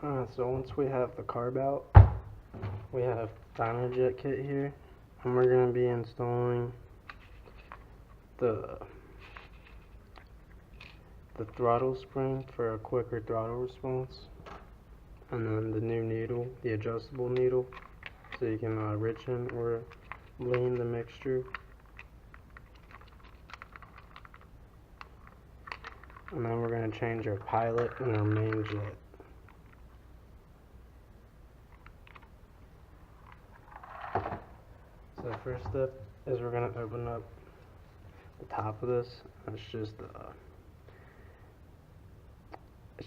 Alright, so once we have the carb out, we have dyno jet kit here, and we're going to be installing the throttle spring for a quicker throttle response, and then the new needle, the adjustable needle, so you can richen or lean the mixture. And then we're going to change our pilot and our main jet. So the first step is we're going to open up the top of this. It's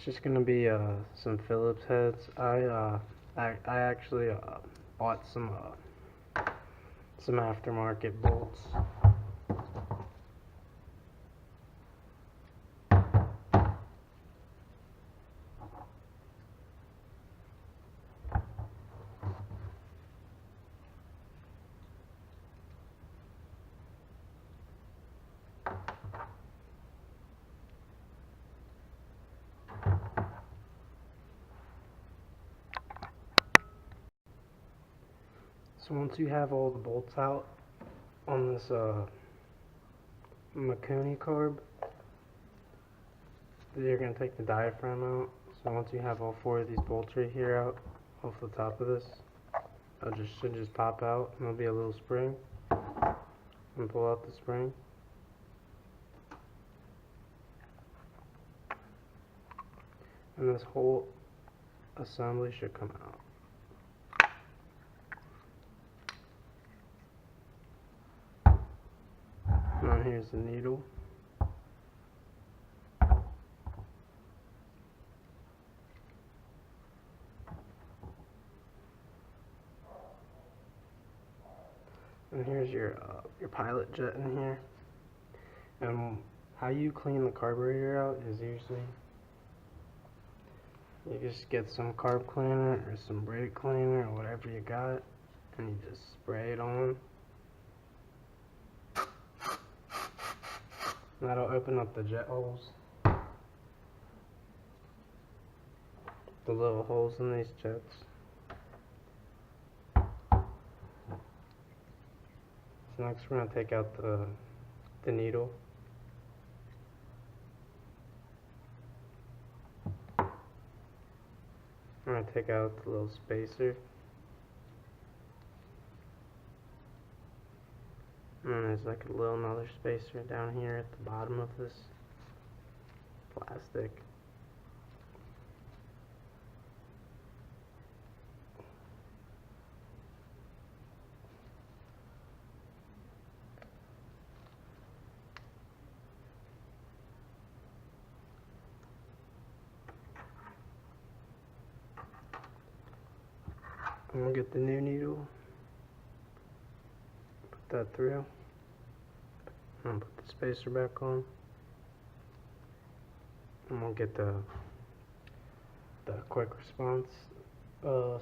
just going to be some Phillips heads. I actually bought some aftermarket bolts. So once you have all the bolts out on this Makuni carb, you're going to take the diaphragm out. So once you have all 4 of these bolts right here out off the top of this, it should just pop out, and there'll be a little spring, and pull out the spring. And this whole assembly should come out. Now here's the needle. And here's your pilot jet in here. And how you clean the carburetor out is usually you just get some carb cleaner or some brake cleaner or whatever you got, and you just spray it on. And that'll open up the jet holes, the little holes in these jets. So next we're going to take out the needle. I'm going to take out the little spacer. And then there's like a little another spacer down here at the bottom of this plastic. And we'll get the new needle, put that through, and put the spacer back on, and we'll get the quick response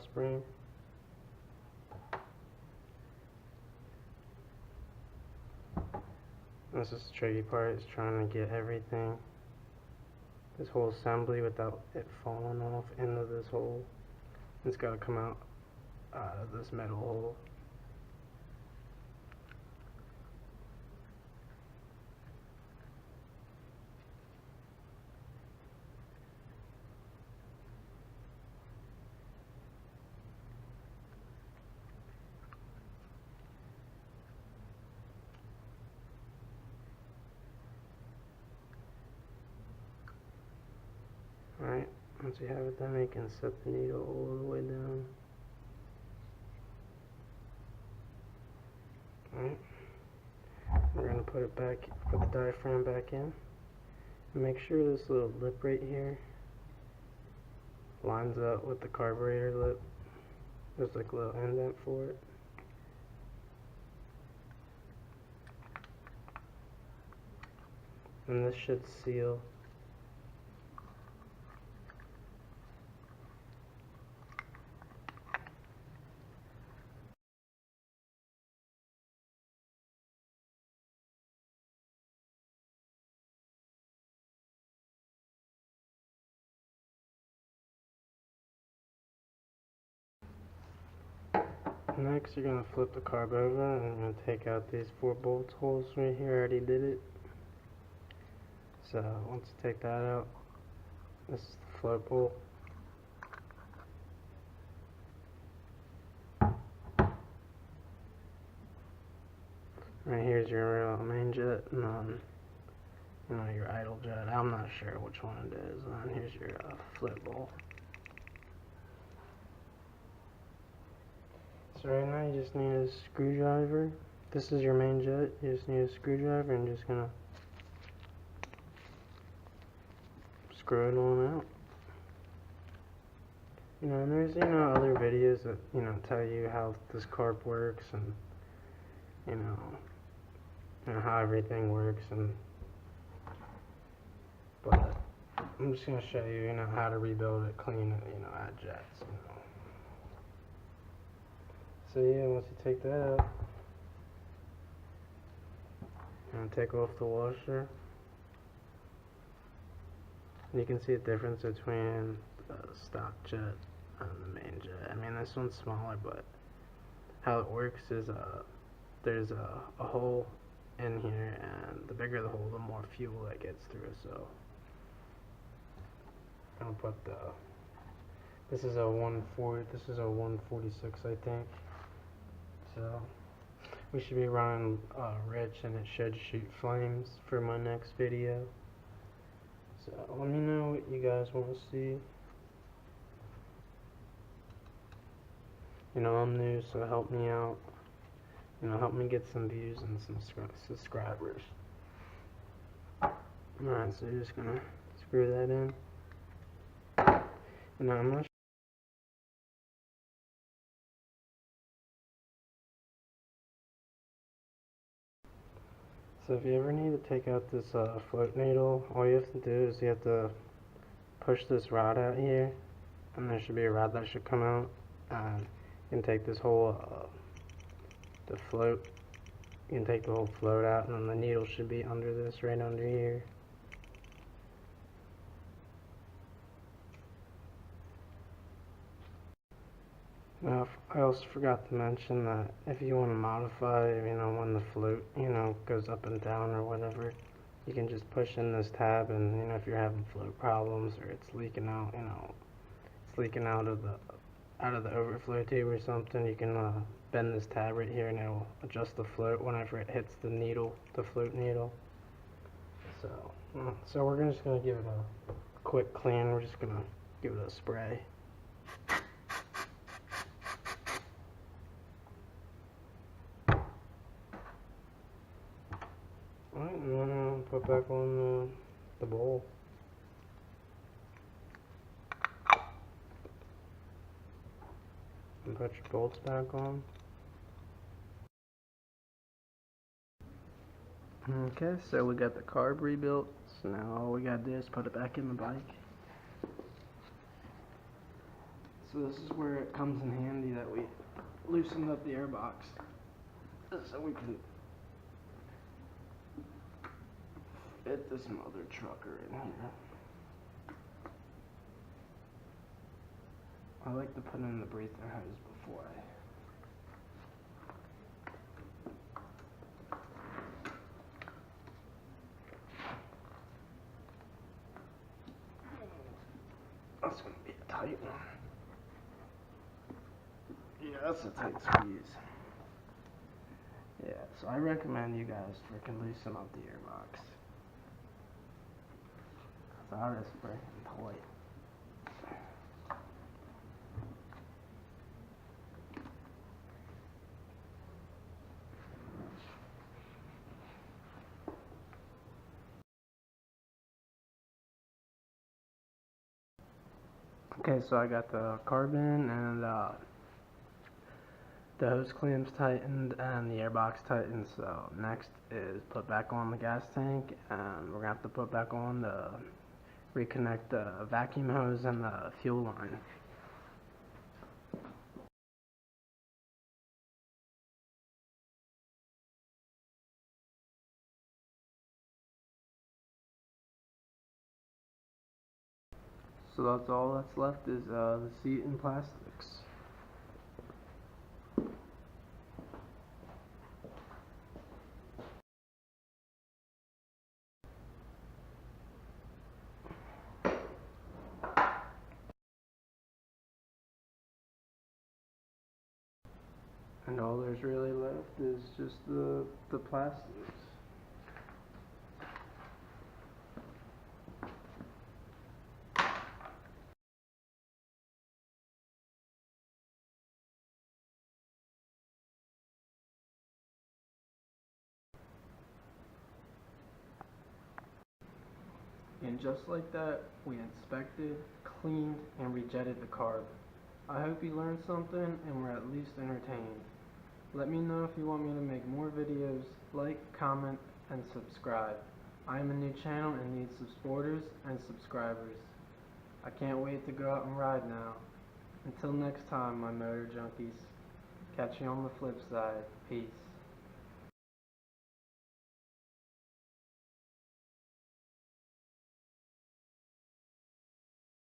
spring. This is the tricky part, is trying to get everything, this whole assembly, without it falling off into this hole. It's got to come out of this metal hole. Alright, once you have it done, you can set the needle all the way down. Alright, we're going to put the diaphragm back in. And make sure this little lip right here lines up with the carburetor lip. There's like a little indent for it. And this should seal. Next, you're going to flip the carb over and I'm going to take out these 4 bolt holes right here. I already did it. So once you take that out, this is the float bolt. Right here's your main jet, and then your idle jet. I'm not sure which one it is. And here's your flip bolt. So right now you just need a screwdriver. This is your main jet. You just need a screwdriver and just gonna screw it on out. And there's other videos that tell you how this carb works and how everything works, but I'm just gonna show you how to rebuild it, clean it, add jets. So yeah, once you take that out, take off the washer. You can see the difference between the stock jet and the main jet. I mean, this one's smaller, but how it works is there's a hole in here, and the bigger the hole, the more fuel that gets through. So I'll put this is a 146, I think. So we should be running rich, and it should shoot flames for my next video. So let me know what you guys want to see. I'm new, so help me out. Help me get some views and some subscribers. Alright, so you're just gonna screw that in. I'm not So if you ever need to take out this float needle, all you have to do is you have to push this rod out here, and there should be a rod that should come out, and you can take this whole the float, you can take the whole float out, and then the needle should be under this, right under here. Now, I also forgot to mention that if you want to modify, when the float, goes up and down or whatever, you can just push in this tab, and, if you're having float problems or it's leaking out, it's leaking out of the overflow tube or something, you can bend this tab right here, and it'll adjust the float whenever it hits the needle, the float needle. So we're just gonna give it a quick clean. We're just gonna give it a spray. Alright, and then put back on the bowl. And put your bolts back on. Okay, so we got the carb rebuilt. So now all we gotta do is put it back in the bike. So this is where it comes in handy that we loosened up the airbox, so we can fit this mother trucker in here. I like to put in the breather hose before That's gonna be a tight one. Yeah, that's a tight squeeze. Yeah, so I recommend you guys freaking loosen up the airbox. That is freaking tight. Okay, so I got the carbon and the hose clamps tightened and the airbox tightened. So next is put back on the gas tank, and we're gonna have to put back on reconnect the vacuum hose and the fuel line. So that's all that's left is the seat and plastics. And all there's really left is just the plastics. And just like that, we inspected, cleaned, and rejetted the carb. I hope you learned something and were at least entertained. Let me know if you want me to make more videos. Like, comment, and subscribe. I am a new channel and need supporters and subscribers. I can't wait to go out and ride now. Until next time, my motor junkies. Catch you on the flip side. Peace.